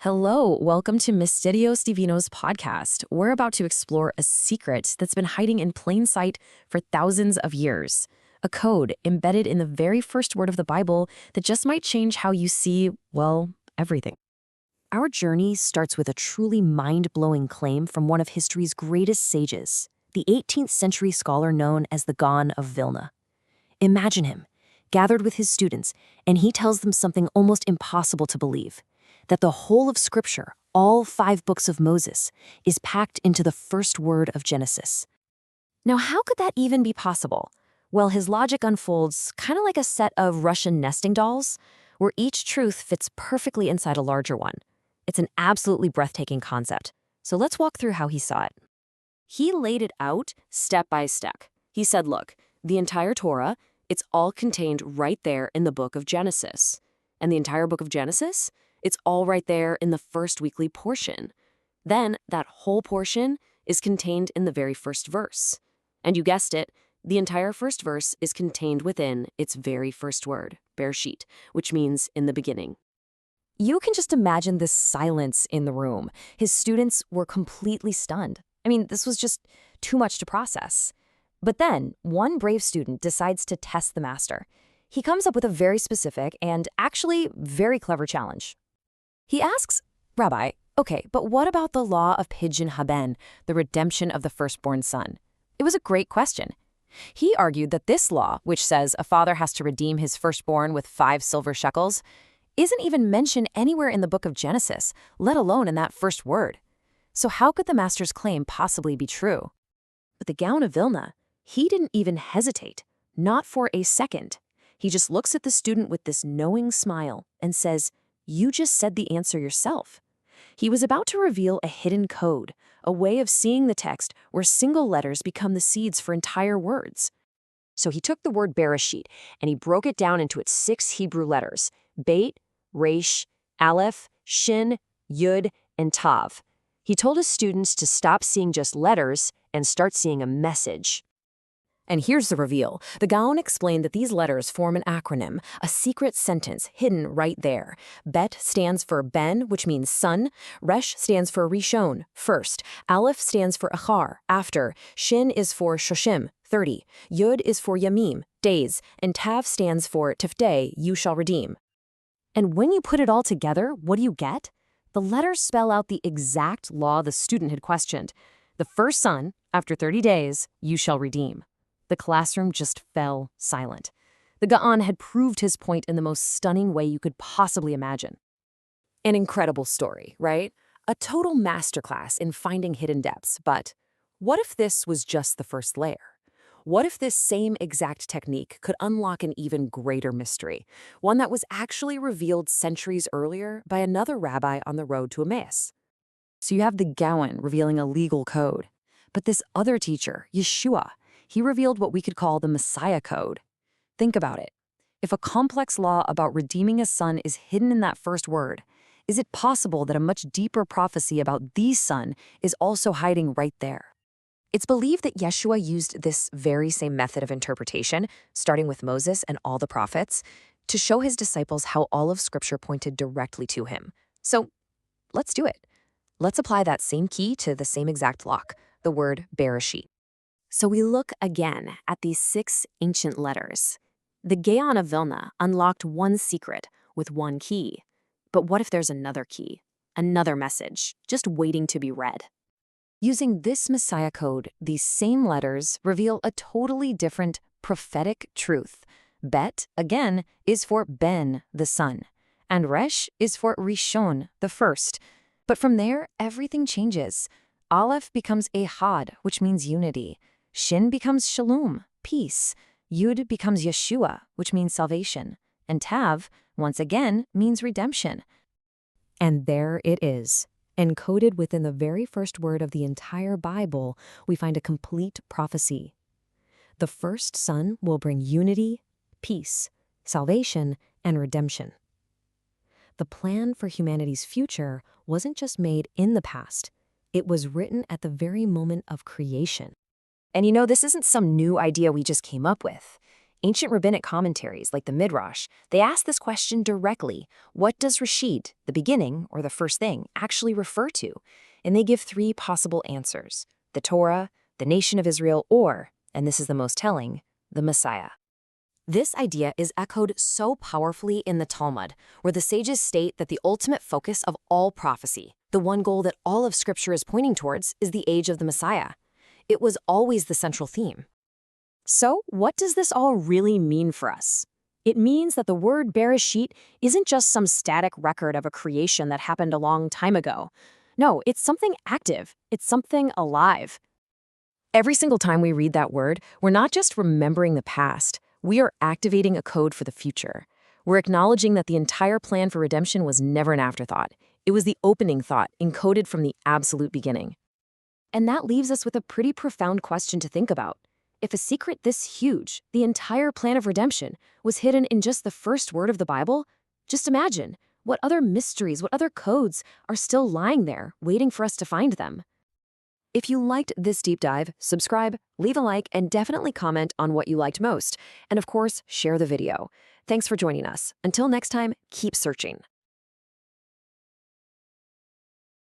Hello, welcome to Misterios Divinos podcast. We're about to explore a secret that's been hiding in plain sight for thousands of years. A code embedded in the very first word of the Bible that just might change how you see, well, everything. Our journey starts with a truly mind-blowing claim from one of history's greatest sages, the 18th century scholar known as the Gaon of Vilna. Imagine him, gathered with his students, and he tells them something almost impossible to believe: that the whole of Scripture, all 5 books of Moses, is packed into the first word of Genesis. Now, how could that even be possible? Well, his logic unfolds kind of like a set of Russian nesting dolls, where each truth fits perfectly inside a larger one. It's an absolutely breathtaking concept. So let's walk through how he saw it. He laid it out step by step. He said, look, the entire Torah, it's all contained right there in the book of Genesis. And the entire book of Genesis? It's all right there in the first weekly portion. Then that whole portion is contained in the very first verse. And you guessed it, the entire first verse is contained within its very first word, Bereshit, which means in the beginning. You can just imagine this silence in the room. His students were completely stunned. I mean, this was just too much to process. But then, one brave student decides to test the master. He comes up with a very specific and actually very clever challenge. He asks, Rabbi, okay, but what about the law of Pidyon Haben, the redemption of the firstborn son? It was a great question. He argued that this law, which says a father has to redeem his firstborn with 5 silver shekels, isn't even mentioned anywhere in the book of Genesis, let alone in that first word. So how could the master's claim possibly be true? But the Gaon of Vilna, he didn't even hesitate, not for a second. He just looks at the student with this knowing smile and says, you just said the answer yourself. He was about to reveal a hidden code, a way of seeing the text where single letters become the seeds for entire words. So he took the word Bereshit and he broke it down into its 6 Hebrew letters: Beit, Resh, Aleph, Shin, Yud, and Tav. He told his students to stop seeing just letters and start seeing a message. And here's the reveal. The Gaon explained that these letters form an acronym, a secret sentence hidden right there. Bet stands for Ben, which means son. Resh stands for Rishon, first. Aleph stands for Achar, after. Shin is for Shoshim, 30. Yud is for Yamim, days. And Tav stands for Tifdei, you shall redeem. And when you put it all together, what do you get? The letters spell out the exact law the student had questioned. The first son, after 30 days, you shall redeem. The classroom just fell silent. The Gaon had proved his point in the most stunning way you could possibly imagine. An incredible story, right? A total masterclass in finding hidden depths. But what if this was just the first layer? What if this same exact technique could unlock an even greater mystery, one that was actually revealed centuries earlier by another rabbi on the road to Emmaus? So you have the Gaon revealing a legal code, but this other teacher, Yeshua, he revealed what we could call the Messiah Code. Think about it. If a complex law about redeeming a son is hidden in that first word, is it possible that a much deeper prophecy about the son is also hiding right there? It's believed that Yeshua used this very same method of interpretation, starting with Moses and all the prophets, to show his disciples how all of Scripture pointed directly to him. So let's do it. Let's apply that same key to the same exact lock, the word Bereshit. So we look again at these 6 ancient letters. The Gaon of Vilna unlocked one secret with one key. But what if there's another key, another message, just waiting to be read? Using this Messiah code, these same letters reveal a totally different prophetic truth. Bet, again, is for Ben, the son, and Resh is for Rishon, the first. But from there, everything changes. Aleph becomes Ehad, which means unity. Shin becomes Shalom, peace. Yud becomes Yeshua, which means salvation. And Tav, once again, means redemption. And there it is. Encoded within the very first word of the entire Bible, we find a complete prophecy. The first son will bring unity, peace, salvation, and redemption. The plan for humanity's future wasn't just made in the past. It was written at the very moment of creation. And you know, this isn't some new idea we just came up with. Ancient rabbinic commentaries like the Midrash, they ask this question directly. What does Reshit, the beginning or the first thing, actually refer to? And they give three possible answers: the Torah, the nation of Israel, or, and this is the most telling, the Messiah. This idea is echoed so powerfully in the Talmud, where the sages state that the ultimate focus of all prophecy, the one goal that all of Scripture is pointing towards, is the age of the Messiah. It was always the central theme. So, what does this all really mean for us? It means that the word Bereshit isn't just some static record of a creation that happened a long time ago. No, it's something active. It's something alive. Every single time we read that word, we're not just remembering the past, we are activating a code for the future. We're acknowledging that the entire plan for redemption was never an afterthought. It was the opening thought, encoded from the absolute beginning. And that leaves us with a pretty profound question to think about. If a secret this huge, the entire plan of redemption, was hidden in just the first word of the Bible, just imagine what other mysteries, what other codes are still lying there, waiting for us to find them. If you liked this deep dive, subscribe, leave a like, and definitely comment on what you liked most. And of course, share the video. Thanks for joining us. Until next time, keep searching.